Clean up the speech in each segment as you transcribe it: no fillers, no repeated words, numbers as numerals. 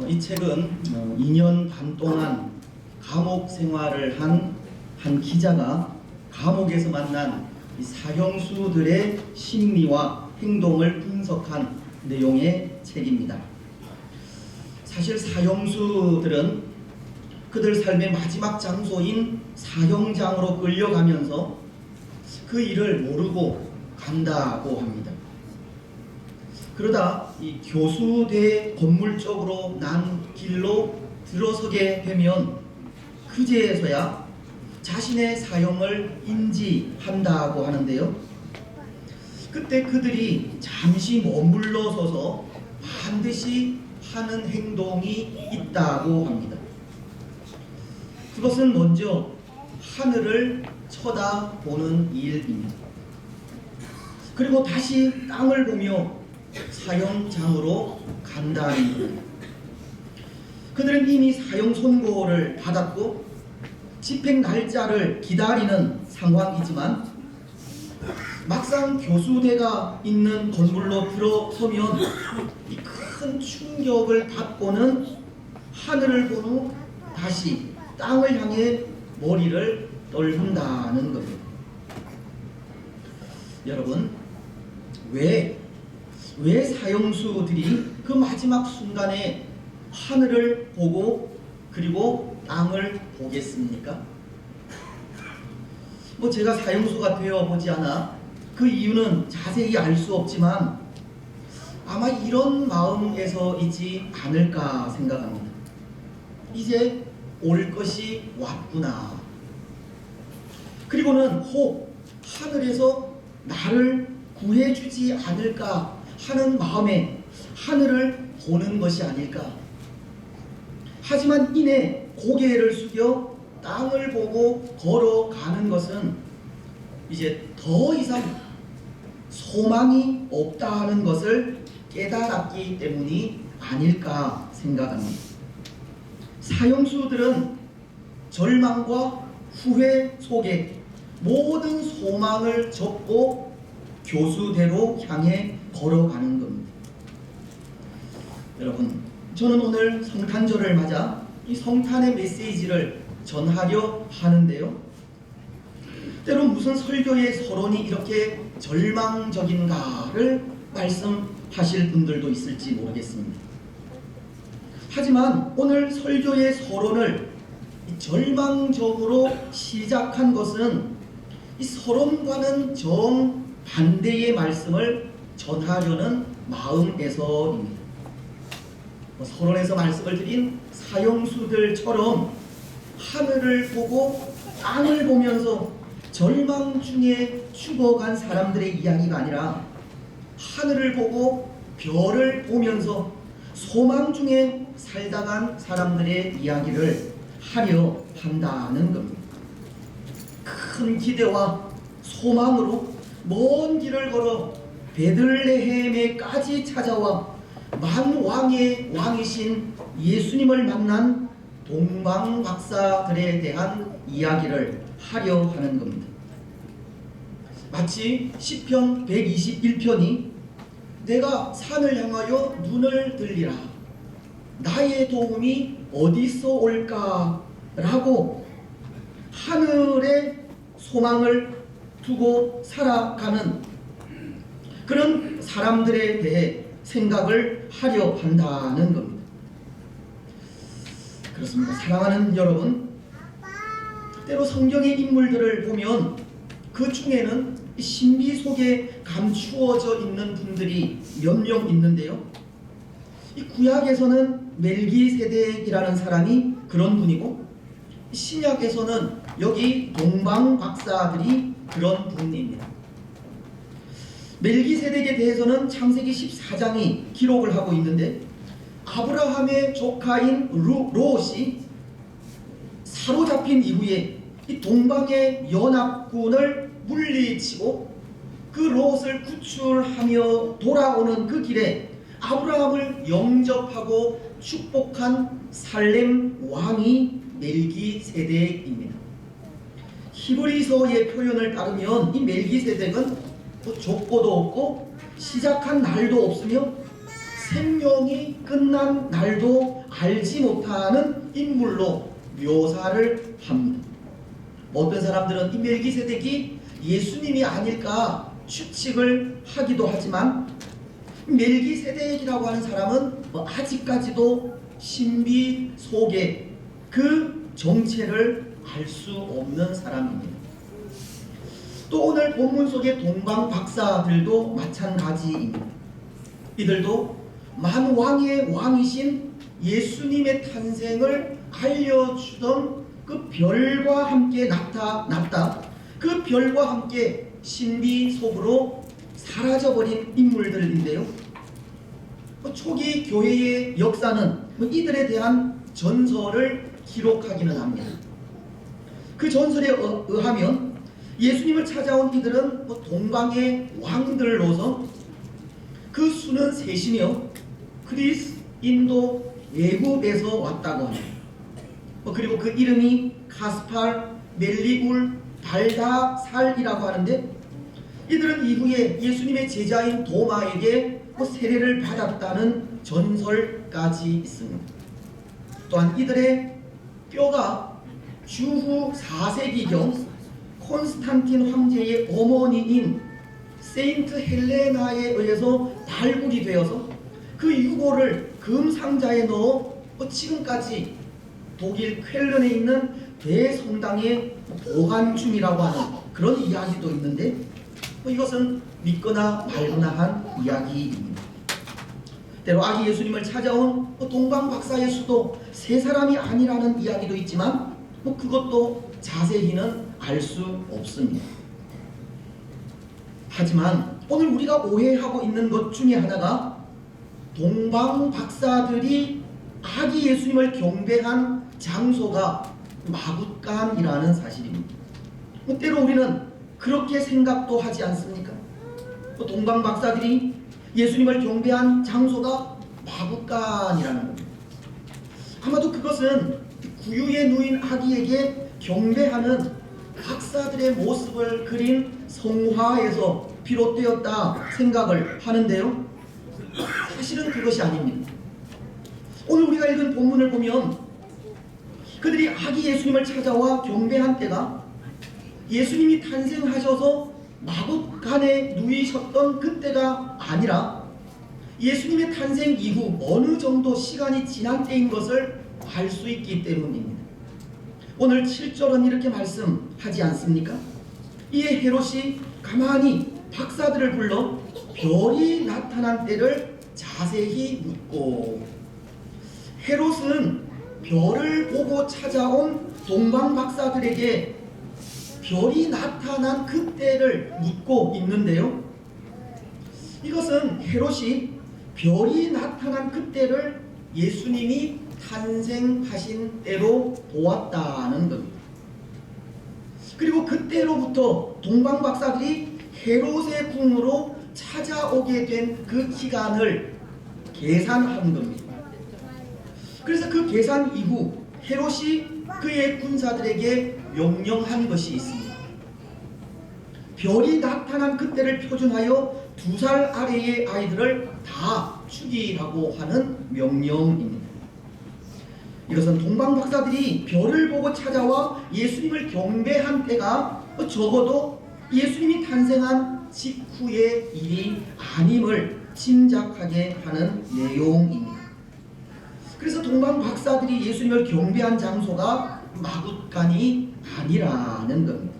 이 책은 2년 반 동안 감옥 생활을 한 기자가 감옥에서 만난 이 사형수들의 심리와 행동을 분석한 내용의 책입니다. 사실 사형수들은 그들 삶의 마지막 장소인 사형장으로 끌려가면서 그 일을 모르고 간다고 합니다. 그러다 이 교수대 건물 쪽으로 난 길로 들어서게 되면 그제서야 자신의 사형을 인지한다고 하는데요. 그때 그들이 잠시 머물러 서서 반드시 하는 행동이 있다고 합니다. 그것은 먼저 하늘을 쳐다보는 일입니다. 그리고 다시 땅을 보며 사형장으로 간다는 겁니다. 그들은 이미 사형 선고를 받았고 집행 날짜를 기다리는 상황이지만 막상 교수대가 있는 건물로 들어서면 이 큰 충격을 받고는 하늘을 본 후 다시 땅을 향해 머리를 떨군다는 겁니다. 여러분, 왜 사형수들이 그 마지막 순간에 하늘을 보고 그리고 땅을 보겠습니까? 제가 사형수가 되어 보지 않아 그 이유는 자세히 알 수 없지만 아마 이런 마음에서이지 않을까 생각합니다. 이제 올 것이 왔구나. 그리고는 혹 하늘에서 나를 구해주지 않을까 하는 마음에 하늘을 보는 것이 아닐까. 하지만 이내 고개를 숙여 땅을 보고 걸어가는 것은 이제 더 이상 소망이 없다는 것을 깨달았기 때문이 아닐까 생각합니다. 사형수들은 절망과 후회 속에 모든 소망을 접고 교수대로 향해 걸어가는 겁니다. 여러분, 저는 오늘 성탄절을 맞아 이 성탄의 메시지를 전하려 하는데요. 때로 무슨 설교의 서론이 이렇게 절망적인가를 말씀하실 분들도 있을지 모르겠습니다. 하지만 오늘 설교의 서론을 절망적으로 시작한 것은 이 서론과는 정반대의 말씀을 전하려는 마음에서입니다. 서론에서 말씀을 드린 사형수들처럼 하늘을 보고 땅을 보면서 절망 중에 죽어간 사람들의 이야기가 아니라 하늘을 보고 별을 보면서 소망 중에 살다간 사람들의 이야기를 하려 한다는 겁니다. 큰 기대와 소망으로 먼 길을 걸어 베들레헴에까지 찾아와 만왕의 왕이신 예수님을 만난 동방 박사들에 대한 이야기를 하려 하는 겁니다. 마치 시편 121편이 내가 산을 향하여 눈을 들리라 나의 도움이 어디서 올까? 라고 하늘에 소망을 두고 살아가는 그런 사람들에 대해 생각을 하려 한다는 겁니다. 그렇습니다. 사랑하는 여러분, 때로 성경의 인물들을 보면 그 중에는 신비 속에 감추어져 있는 분들이 몇 명 있는데요. 이 구약에서는 멜기세덱이라는 사람이 그런 분이고 신약에서는 여기 동방 박사들이 그런 분입니다. 멜기세덱에 대해서는 창세기 14장이 기록을 하고 있는데 아브라함의 조카인 롯이 사로잡힌 이후에 이 동방의 연합군을 물리치고 그 롯을 구출하며 돌아오는 그 길에 아브라함을 영접하고 축복한 살렘 왕이 멜기세덱입니다. 히브리서의 표현을 따르면 이 멜기세덱은 족보도 없고 시작한 날도 없으며 생명이 끝난 날도 알지 못하는 인물로 묘사를 합니다. 어떤 사람들은 이 멜기세덱이 예수님이 아닐까 추측을 하기도 하지만 멜기세덱이라고 하는 사람은 아직까지도 신비 속에 그 정체를 알 수 없는 사람입니다. 또 오늘 본문 속의 동방 박사들도 마찬가지입니다. 이들도 만왕의 왕이신 예수님의 탄생을 알려주던 그 별과 함께 나타났다. 그 별과 함께 신비 속으로 사라져버린 인물들인데요. 초기 교회의 역사는 이들에 대한 전설을 기록하기는 합니다. 그 전설에 의하면 예수님을 찾아온 이들은 동방의 왕들로서 그 수는 셋이며 그리스, 인도, 외국에서 왔다고 합니다. 그리고 그 이름이 가스팔, 멜리울, 발다살이라고 하는데 이들은 이후에 예수님의 제자인 도마에게 세례를 받았다는 전설까지 있습니다. 또한 이들의 뼈가 주후 4세기경 콘스탄틴 황제의 어머니인 세인트 헬레나에 의해서 발굴이 되어서 그 유골을 금상자에 넣어 지금까지 독일 쾰른에 있는 대성당에 보관 중이라고 하는 그런 이야기도 있는데 이것은 믿거나 말거나 한 이야기입니다. 때로 아기 예수님을 찾아온 동방 박사의 수도 세 사람이 아니라는 이야기도 있지만 그것도 자세히는 알 수 없습니다. 하지만 오늘 우리가 오해하고 있는 것 중에 하나가 동방 박사들이 아기 예수님을 경배한 장소가 마굿간이라는 사실입니다. 때로 우리는 그렇게 생각도 하지 않습니까? 동방 박사들이 예수님을 경배한 장소가 마굿간이라는 겁니다. 아마도 그것은 구유에 누인 아기에게 경배하는 박사들의 모습을 그린 성화에서 비롯되었다 생각을 하는데요. 사실은 그것이 아닙니다. 오늘 우리가 읽은 본문을 보면 그들이 아기 예수님을 찾아와 경배한 때가 예수님이 탄생하셔서 마굿간에 누이셨던 그때가 아니라 예수님의 탄생 이후 어느 정도 시간이 지난 때인 것을 알 수 있기 때문입니다. 오늘 7절은 이렇게 말씀하지 않습니까? 이에 헤롯이 가만히 박사들을 불러 별이 나타난 때를 자세히 묻고, 헤롯은 별을 보고 찾아온 동방 박사들에게 별이 나타난 그때를 묻고 있는데요. 이것은 헤롯이 별이 나타난 그때를 예수님이 탄생하신 때로 보았다는 겁니다. 그리고 그때로부터 동방 박사들이 헤롯의 궁으로 찾아오게 된 그 기간을 계산한 겁니다. 그래서 그 계산 이후 헤롯이 그의 군사들에게 명령한 것이 있습니다. 별이 나타난 그때를 표준하여 2살 아래의 아이들을 다 죽이라고 하는 명령입니다. 이것은 동방 박사들이 별을 보고 찾아와 예수님을 경배한 때가 적어도 예수님이 탄생한 직후의 일이 아님을 짐작하게 하는 내용입니다. 그래서 동방 박사들이 예수님을 경배한 장소가 마굿간이 아니라는 겁니다.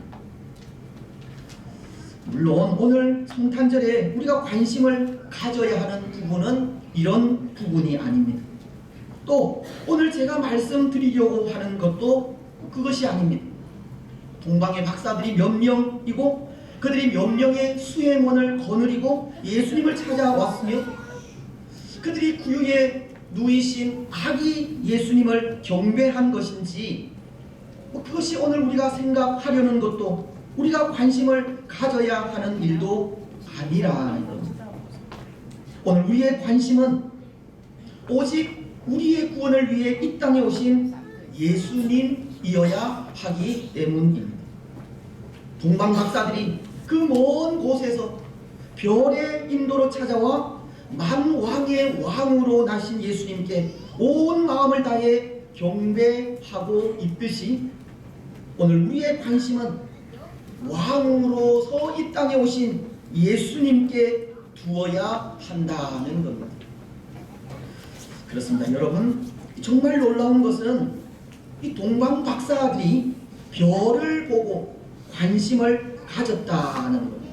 물론 오늘 성탄절에 우리가 관심을 가져야 하는 부분은 이런 부분이 아닙니다. 또 오늘 제가 말씀드리려고 하는 것도 그것이 아닙니다. 동방의 박사들이 몇 명이고 그들이 몇 명의 수행원을 거느리고 예수님을 찾아왔으며 그들이 구유에 누이신 아기 예수님을 경배한 것인지 그것이 오늘 우리가 생각하려는 것도 우리가 관심을 가져야 하는 일도 아니라는 겁니다. 오늘 우리의 관심은 오직 우리의 구원을 위해 이 땅에 오신 예수님이어야 하기 때문입니다. 동방 박사들이 그 먼 곳에서 별의 인도로 찾아와 만왕의 왕으로 나신 예수님께 온 마음을 다해 경배하고 있듯이 오늘 우리의 관심은 왕으로서 이 땅에 오신 예수님께 두어야 한다는 겁니다. 그렇습니다. 여러분, 정말 놀라운 것은 이 동방 박사들이 별을 보고 관심을 가졌다는 겁니다.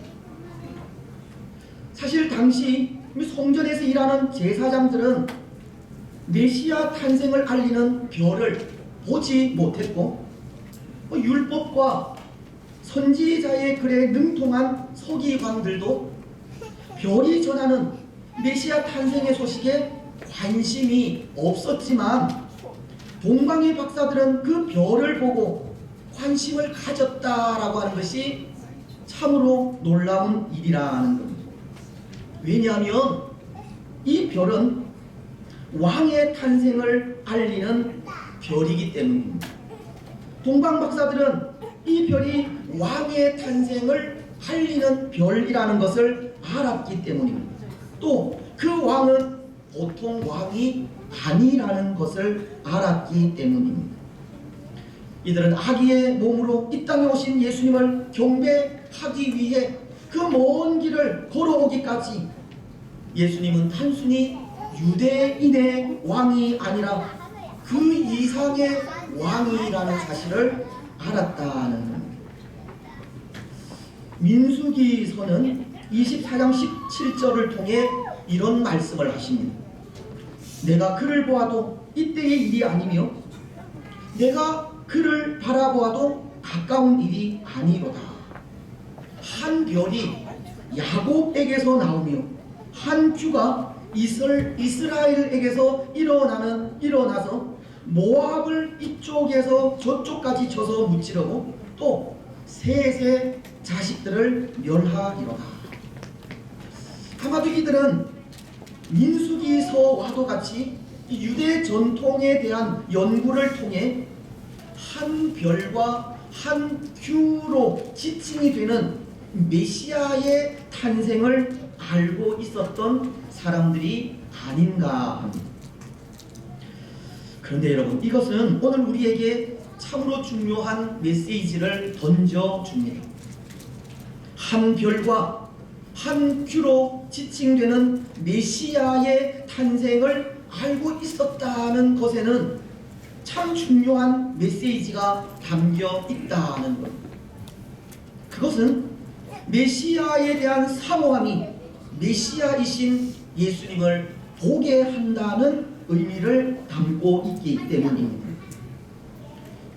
사실 당시 성전에서 일하는 제사장들은 메시아 탄생을 알리는 별을 보지 못했고, 율법과 선지자의 글에 능통한 서기관들도 별이 전하는 메시아 탄생의 소식에 관심이 없었지만, 동방의 박사들은 그 별을 보고 관심을 가졌다라고 하는 것이 참으로 놀라운 일이라는 겁니다. 왜냐하면 이 별은 왕의 탄생을 알리는 별이기 때문입니다. 동방 박사들은 이 별이 왕의 탄생을 알리는 별이라는 것을 알았기 때문입니다. 또 그 왕은 보통 왕이 아니라는 것을 알았기 때문입니다. 이들은 아기의 몸으로 이 땅에 오신 예수님을 경배하기 위해 그 먼 길을 걸어오기까지 예수님은 단순히 유대인의 왕이 아니라 그 이상의 왕이라는 사실을 알았다는 겁니다. 민수기서는 24장 17절을 통해 이런 말씀을 하십니다. 내가 그를 보아도 이때의 일이 아니며 내가 그를 바라보아도 가까운 일이 아니로다. 한 별이 야곱에게서 나오며 한 큐가 이스라엘에게서 일어나서 모압을 이쪽에서 저쪽까지 쳐서 무찌르고 또 셋의 자식들을 멸하리로다. 아마도 이들은 민수기서와도 같이 유대 전통에 대한 연구를 통해 한 별과 한 큐로 지칭이 되는 메시아의 탄생을 알고 있었던 사람들이 아닌가 합니다. 그런데 여러분, 이것은 오늘 우리에게 참으로 중요한 메시지를 던져줍니다. 한 별과 한 큐로 지칭되는 메시아의 탄생을 알고 있었다는 것에는 참 중요한 메시지가 담겨 있다는 것. 그것은 메시아에 대한 사모함이 메시아이신 예수님을 보게 한다는 의미를 담고 있기 때문입니다.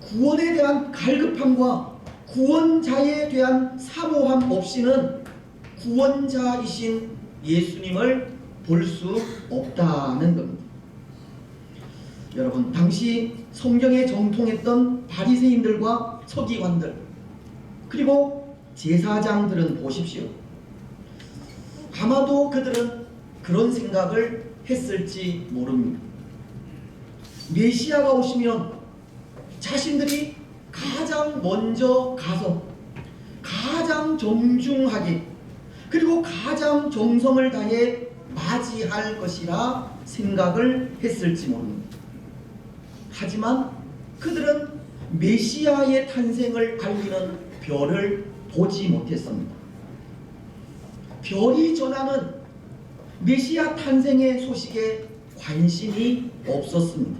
구원에 대한 갈급함과 구원자에 대한 사모함 없이는 구원자이신 예수님을 볼 수 없다는 겁니다. 여러분, 당시 성경에 정통했던 바리새인들과 서기관들 그리고 제사장들은 보십시오. 아마도 그들은 그런 생각을 했을지 모릅니다. 메시아가 오시면 자신들이 가장 먼저 가서 가장 정중하게 그리고 가장 정성을 다해 맞이할 것이라 생각을 했을지 모릅니다. 하지만 그들은 메시아의 탄생을 알리는 별을 보지 못했습니다. 별이 전하는 메시아 탄생의 소식에 관심이 없었습니다.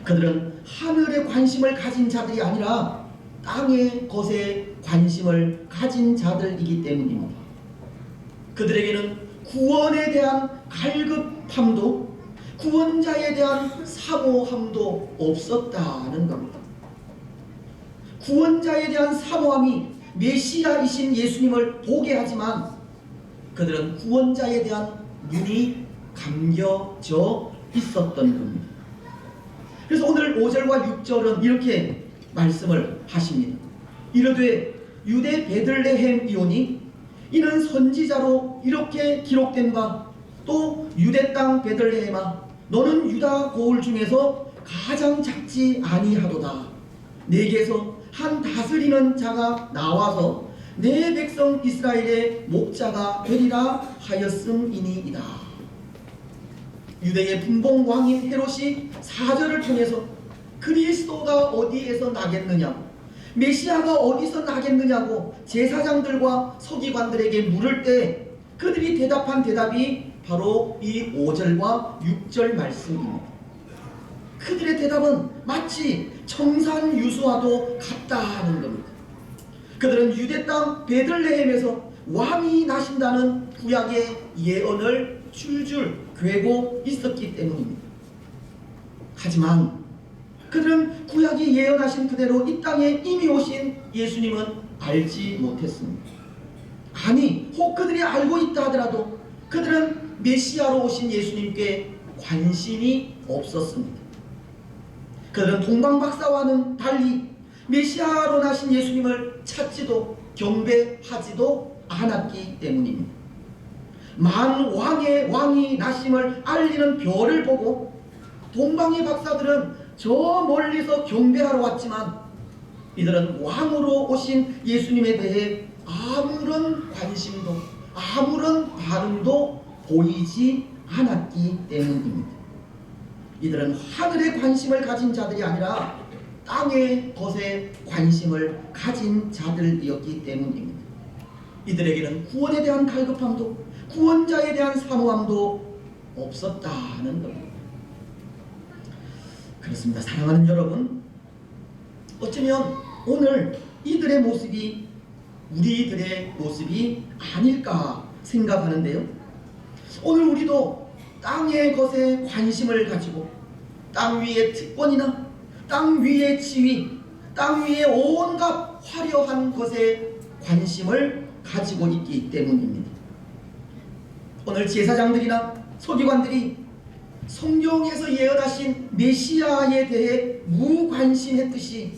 그들은 하늘에 관심을 가진 자들이 아니라 땅의 것에 관심을 가진 자들이기 때문입니다. 그들에게는 구원에 대한 갈급함도 구원자에 대한 사모함도 없었다는 겁니다. 구원자에 대한 사모함이 메시아이신 예수님을 보게 하지만 그들은 구원자에 대한 눈이 감겨져 있었던 겁니다. 그래서 오늘 5절과 6절은 이렇게 말씀을 하십니다. 이르되 유대 베들레헴이오니 이는 선지자로 이렇게 기록된 바 또 유대 땅 베들레헴아 너는 유다 고을 중에서 가장 작지 아니하도다. 내게서 한 다스리는 자가 나와서 내 백성 이스라엘의 목자가 되리라 하였음이니이다. 유대의 분봉 왕인 헤롯이 사절을 통해서 그리스도가 어디에서 나겠느냐, 메시아가 어디서 나겠느냐고 제사장들과 서기관들에게 물을 때 그들이 대답한 대답이 바로 이 5절과 6절 말씀입니다. 그들의 대답은 마치 청산유수와도 같다는 겁니다. 그들은 유대 땅 베들레헴에서 왕이 나신다는 구약의 예언을 줄줄 괴고 있었기 때문입니다. 하지만 그들은 구약이 예언하신 그대로 이 땅에 이미 오신 예수님은 알지 못했습니다. 아니, 혹 그들이 알고 있다 하더라도 그들은 메시아로 오신 예수님께 관심이 없었습니다. 그들은 동방박사와는 달리 메시아로 나신 예수님을 찾지도 경배하지도 않았기 때문입니다. 만왕의 왕이 나심을 알리는 별을 보고 동방의 박사들은 저 멀리서 경배하러 왔지만 이들은 왕으로 오신 예수님에 대해 아무런 관심도 아무런 반응도 보이지 않았기 때문입니다. 이들은 하늘에 관심을 가진 자들이 아니라 땅의 것에 관심을 가진 자들이었기 때문입니다. 이들에게는 구원에 대한 갈급함도 구원자에 대한 사모함도 없었다는 겁니다. 그렇습니다. 사랑하는 여러분, 어쩌면 오늘 이들의 모습이 우리들의 모습이 아닐까 생각하는데요. 오늘 우리도 땅의 것에 관심을 가지고 땅 위의 특권이나 땅 위의 지위, 땅 위의 온갖 화려한 것에 관심을 가지고 있기 때문입니다. 오늘 제사장들이나 서기관들이 성경에서 예언하신 메시아에 대해 무관심했듯이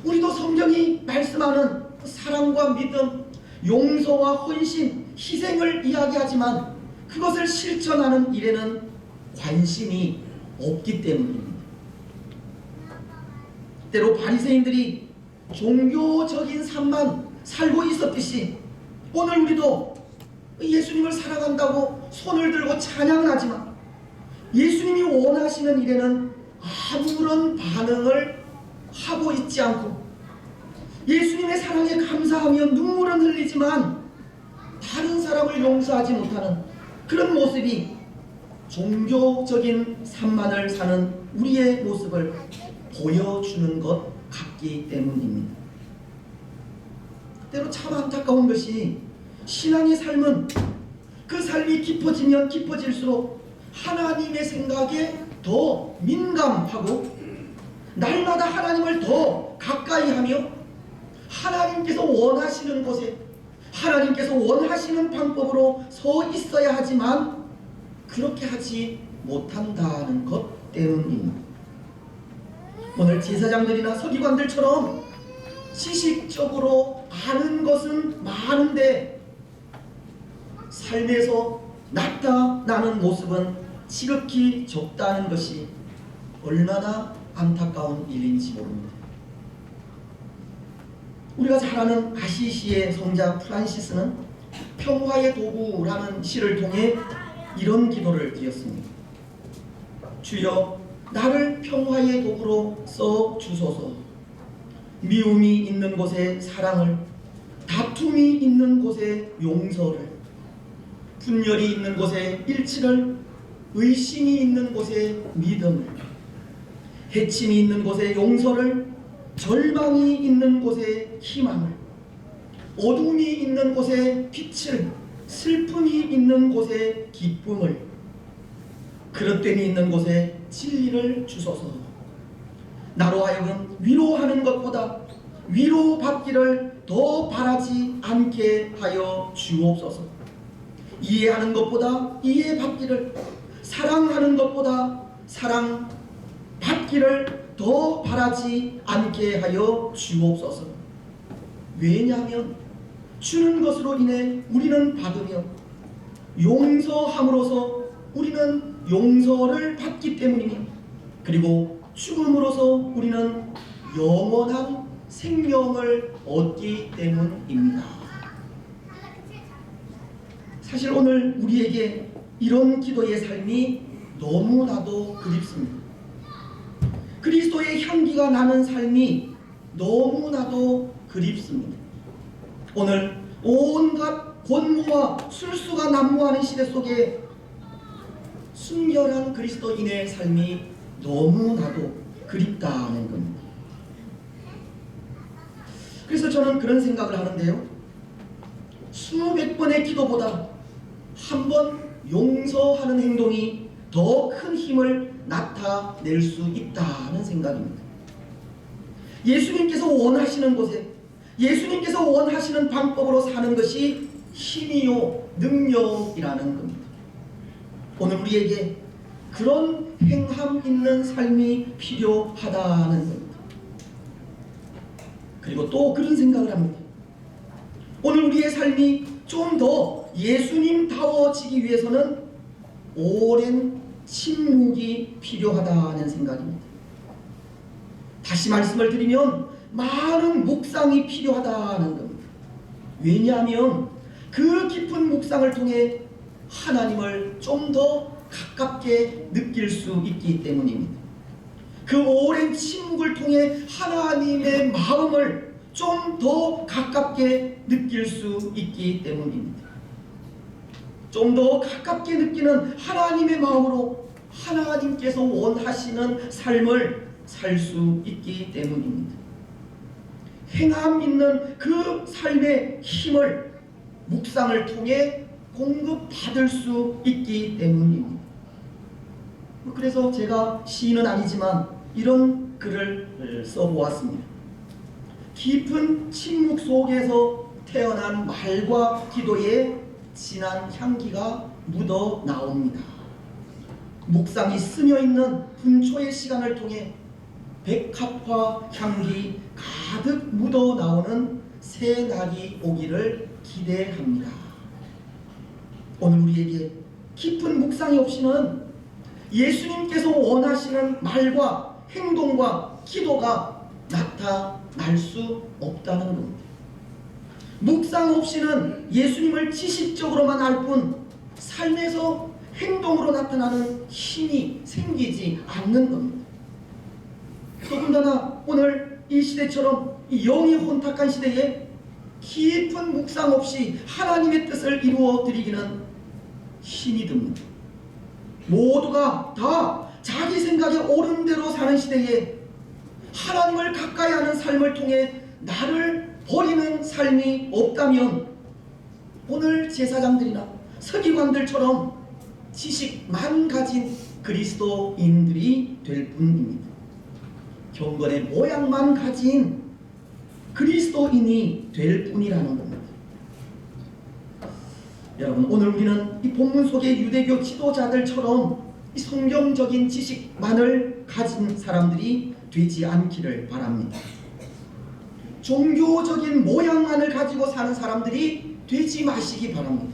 우리도 성경이 말씀하는 사랑과 믿음, 용서와 헌신, 희생을 이야기하지만 그것을 실천하는 일에는 관심이 없기 때문입니다. 때로 바리새인들이 종교적인 삶만 살고 있었듯이 오늘 우리도 예수님을 사랑한다고 손을 들고 찬양하지만 예수님이 원하시는 일에는 아무런 반응을 하고 있지 않고 예수님의 사랑에 감사하며 눈물은 흘리지만 다른 사람을 용서하지 못하는 그런 모습이 종교적인 삶만을 사는 우리의 모습을 보여주는 것 같기 때문입니다. 때로 참 안타까운 것이 신앙의 삶은 그 삶이 깊어지면 깊어질수록 하나님의 생각에 더 민감하고 날마다 하나님을 더 가까이 하며 하나님께서 원하시는 곳에 하나님께서 원하시는 방법으로 서 있어야 하지만 그렇게 하지 못한다는 것 때문입니다. 오늘 제사장들이나 서기관들처럼 지식적으로 아는 것은 많은데 삶에서 나타나는 모습은 지극히 적다는 것이 얼마나 안타까운 일인지 모릅니다. 우리가 잘 아는 아시시의 성자 프란시스는 평화의 도구라는 시를 통해 이런 기도를 드렸습니다. 주여, 나를 평화의 도구로 써 주소서. 미움이 있는 곳에 사랑을, 다툼이 있는 곳에 용서를, 분열이 있는 곳에 일치를, 의심이 있는 곳에 믿음을, 해침이 있는 곳에 용서를, 절망이 있는 곳에 희망을, 어둠이 있는 곳에 빛을, 슬픔이 있는 곳에 기쁨을, 그릇됨이 있는 곳에 진리를 주소서. 나로 하여금 위로하는 것보다 위로받기를 더 바라지 않게 하여 주옵소서. 이해하는 것보다 이해받기를, 사랑하는 것보다 사랑받기를 더 바라지 않게 하여 주옵소서. 왜냐하면 주는 것으로 인해 우리는 받으며 용서함으로써 우리는 용서를 받기 때문이며 그리고 죽음으로써 우리는 영원한 생명을 얻기 때문입니다. 사실 오늘 우리에게 이런 기도의 삶이 너무나도 그립습니다. 그리스도의 향기가 나는 삶이 너무나도 그립습니다. 오늘 온갖 권모와 술수가 난무하는 시대 속에 순결한 그리스도인의 삶이 너무나도 그립다는 겁니다. 그래서 저는 그런 생각을 하는데요. 수백 번의 기도보다 한 번 용서하는 행동이 더 큰 힘을 나타낼 수 있다는 생각입니다. 예수님께서 원하시는 곳에 예수님께서 원하시는 방법으로 사는 것이 힘이요 능력이라는 겁니다. 오늘 우리에게 그런 행함 있는 삶이 필요하다는 겁니다. 그리고 또 그런 생각을 합니다. 오늘 우리의 삶이 좀 더 예수님다워지기 위해서는 오랜 침묵이 필요하다는 생각입니다. 다시 말씀을 드리면 많은 묵상이 필요하다는 겁니다. 왜냐하면 그 깊은 묵상을 통해 하나님을 좀 더 가깝게 느낄 수 있기 때문입니다. 그 오랜 침묵을 통해 하나님의 마음을 좀 더 가깝게 느낄 수 있기 때문입니다. 좀 더 가깝게 느끼는 하나님의 마음으로 하나님께서 원하시는 삶을 살 수 있기 때문입니다. 행함 있는 그 삶의 힘을 묵상을 통해 공급받을 수 있기 때문입니다. 그래서 제가 시인은 아니지만 이런 글을 써보았습니다. 깊은 침묵 속에서 태어난 말과 기도에 진한 향기가 묻어 나옵니다. 묵상이 스며있는 분초의 시간을 통해 백합화 향기 가득 묻어 나오는 새 날이 오기를 기대합니다. 오늘 우리에게 깊은 묵상이 없이는 예수님께서 원하시는 말과 행동과 기도가 나타날 수 없다는 겁니다. 묵상 없이는 예수님을 지식적으로만 알 뿐 삶에서 행동으로 나타나는 힘이 생기지 않는 겁니다. 더군다나 오늘 이 시대처럼 이 영이 혼탁한 시대에 깊은 묵상 없이 하나님의 뜻을 이루어 드리기는 힘이 듭니다. 모두가 다 자기 생각에 옳은 대로 사는 시대에 하나님을 가까이 하는 삶을 통해 나를 버리는 삶이 없다면 오늘 제사장들이나 서기관들처럼 지식만 가진 그리스도인들이 될 뿐입니다. 경건의 모양만 가진 그리스도인이 될 뿐이라는 겁니다. 여러분, 오늘 우리는 이 본문 속의 유대교 지도자들처럼 이 성경적인 지식만을 가진 사람들이 되지 않기를 바랍니다. 종교적인 모양만을 가지고 사는 사람들이 되지 마시기 바랍니다.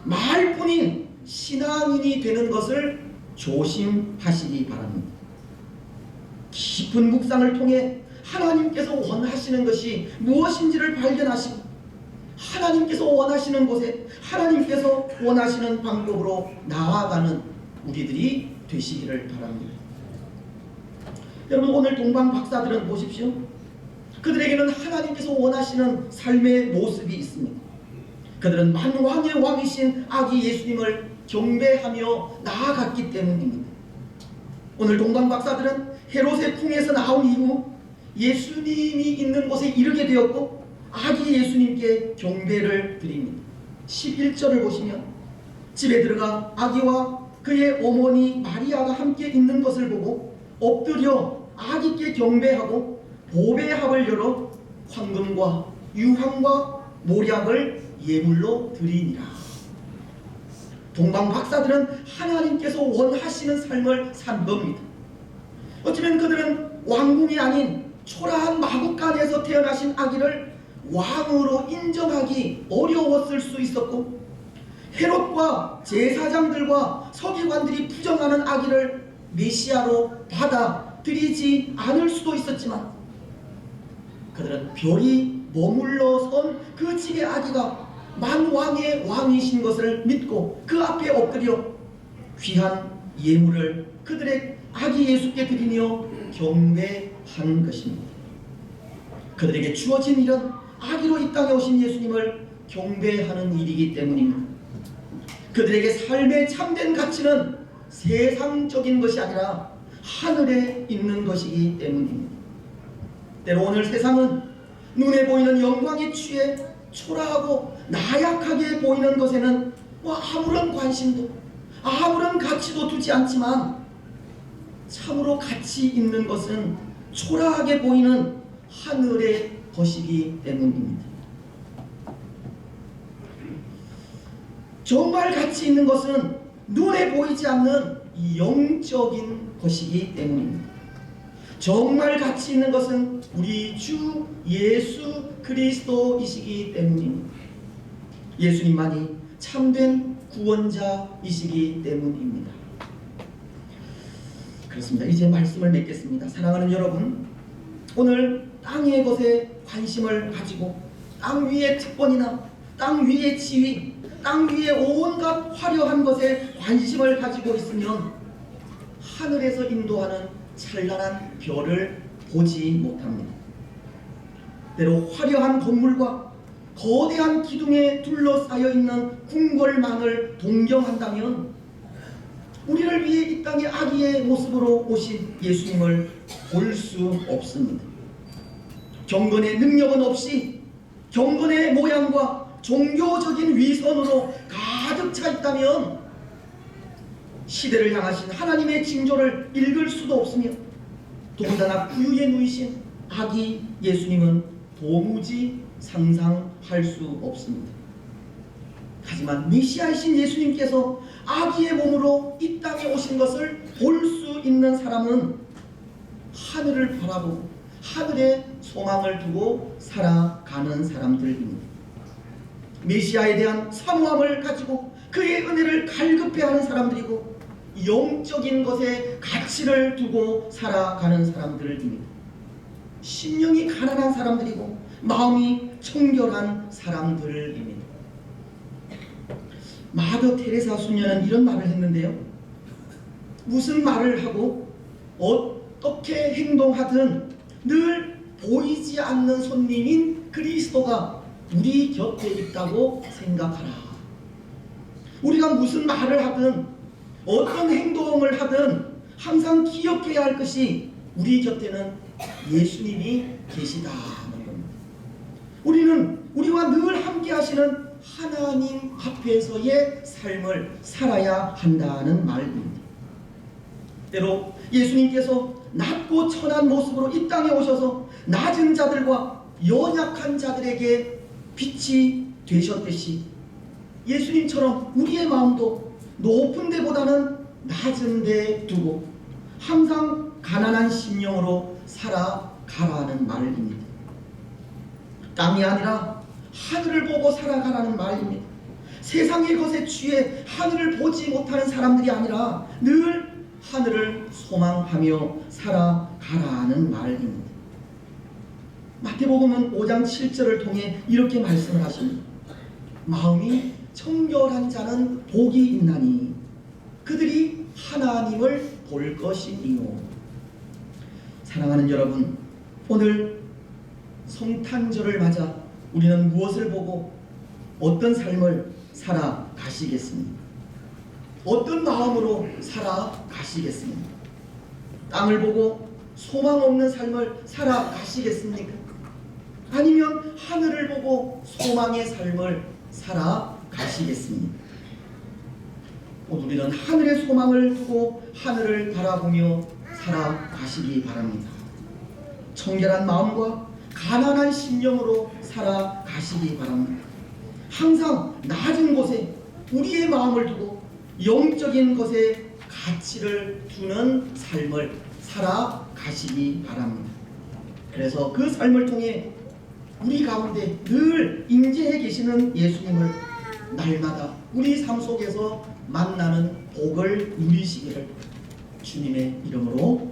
말뿐인 신앙인이 되는 것을 조심하시기 바랍니다. 깊은 묵상을 통해 하나님께서 원하시는 것이 무엇인지를 발견하시고 하나님께서 원하시는 곳에 하나님께서 원하시는 방법으로 나아가는 우리들이 되시기를 바랍니다. 여러분, 오늘 동방 박사들은 보십시오. 그들에게는 하나님께서 원하시는 삶의 모습이 있습니다. 그들은 만왕의 왕이신 아기 예수님을 경배하며 나아갔기 때문입니다. 오늘 동방 박사들은 헤롯의 궁에서 나온 이후 예수님이 있는 곳에 이르게 되었고 아기 예수님께 경배를 드립니다. 11절을 보시면 집에 들어가 아기와 그의 어머니 마리아가 함께 있는 것을 보고 엎드려 아기께 경배하고 보배합을 열어 황금과 유황과 모략을 예물로 드리니라. 동방 박사들은 하나님께서 원하시는 삶을 산 겁니다. 어쩌면 그들은 왕궁이 아닌 초라한 마국간에서 태어나신 아기를 왕으로 인정하기 어려웠을 수 있었고 헤롯과 제사장들과 서기관들이 부정하는 아기를 메시아로 받아들이지 않을 수도 있었지만 그들은 별이 머물러 선 그 집의 아기가 만왕의 왕이신 것을 믿고 그 앞에 엎드려 귀한 예물을 그들의 아기 예수께 드리며 경배한 것입니다. 그들에게 주어진 일은 아기로 이 땅에 오신 예수님을 경배하는 일이기 때문입니다. 그들에게 삶의 참된 가치는 세상적인 것이 아니라 하늘에 있는 것이기 때문입니다. 때로 오늘 세상은 눈에 보이는 영광에 취해 초라하고 나약하게 보이는 것에는 아무런 관심도 아무런 가치도 두지 않지만 참으로 가치 있는 것은 초라하게 보이는 하늘의 것이기 때문입니다. 정말 가치 있는 것은 눈에 보이지 않는 영적인 것이기 때문입니다. 정말 가치 있는 것은 우리 주 예수 그리스도이시기 때문입니다. 예수님만이 참된 구원자이시기 때문입니다. 그렇습니다. 이제 말씀을 맺겠습니다. 사랑하는 여러분, 오늘 땅의 것에 관심을 가지고 땅 위의 특권이나 땅 위의 지위, 땅 위의 온갖 화려한 것에 관심을 가지고 있으면 하늘에서 인도하는 찬란한 별을 보지 못합니다. 때로 화려한 건물과 거대한 기둥에 둘러싸여 있는 궁궐만을 동경한다면 우리를 위해 이 땅의 아기의 모습으로 오신 예수님을 볼 수 없습니다. 경건의 능력은 없이 경건의 모양과 종교적인 위선으로 가득 차 있다면 시대를 향하신 하나님의 징조를 읽을 수도 없으며 더군다나 구유에 누이신 아기 예수님은 도무지 상상할 수 없습니다. 하지만 메시아이신 예수님께서 아기의 몸으로 이 땅에 오신 것을 볼 수 있는 사람은 하늘을 바라보고 하늘에 소망을 두고 살아가는 사람들입니다. 메시아에 대한 사모함을 가지고 그의 은혜를 갈급해하는 사람들이고 영적인 것에 가치를 두고 살아가는 사람들입니다. 심령이 가난한 사람들이고 마음이 청결한 사람들입니다. 마더 테레사 수녀는 이런 말을 했는데요. 무슨 말을 하고 어떻게 행동하든 늘 보이지 않는 손님인 그리스도가 우리 곁에 있다고 생각하라. 우리가 무슨 말을 하든 어떤 행동을 하든 항상 기억해야 할 것이 우리 곁에는 예수님이 계시다는 겁니다. 우리는 우리와 늘 함께 하시는 하나님 앞에서의 삶을 살아야 한다는 말입니다. 때로 예수님께서 낮고 천한 모습으로 이 땅에 오셔서 낮은 자들과 연약한 자들에게 빛이 되셨듯이 예수님처럼 우리의 마음도 높은 데보다는 낮은 데 두고 항상 가난한 심령으로 살아가라는 말입니다. 땅이 아니라 하늘을 보고 살아가라는 말입니다. 세상의 것에 취해 하늘을 보지 못하는 사람들이 아니라 늘 하늘을 소망하며 살아가라는 말입니다. 마태복음은 5장 7절을 통해 이렇게 말씀을 하십니다. 마음이 청결한 자는 복이 있나니 그들이 하나님을 볼 것이니요. 사랑하는 여러분, 오늘 성탄절을 맞아 우리는 무엇을 보고 어떤 삶을 살아가시겠습니까? 어떤 마음으로 살아가시겠습니까? 땅을 보고 소망 없는 삶을 살아가시겠습니까? 아니면 하늘을 보고 소망의 삶을 살아가시겠습니까? 우리는 하늘의 소망을 두고 하늘을 바라보며 살아가시기 바랍니다. 청결한 마음과 가난한 심령으로 살아가시기 바랍니다. 항상 낮은 곳에 우리의 마음을 두고 영적인 것에 가치를 두는 삶을 살아가시기 바랍니다. 그래서 그 삶을 통해 우리 가운데 늘 임재해 계시는 예수님을 날마다 우리 삶 속에서 만나는 복을 누리시기를 주님의 이름으로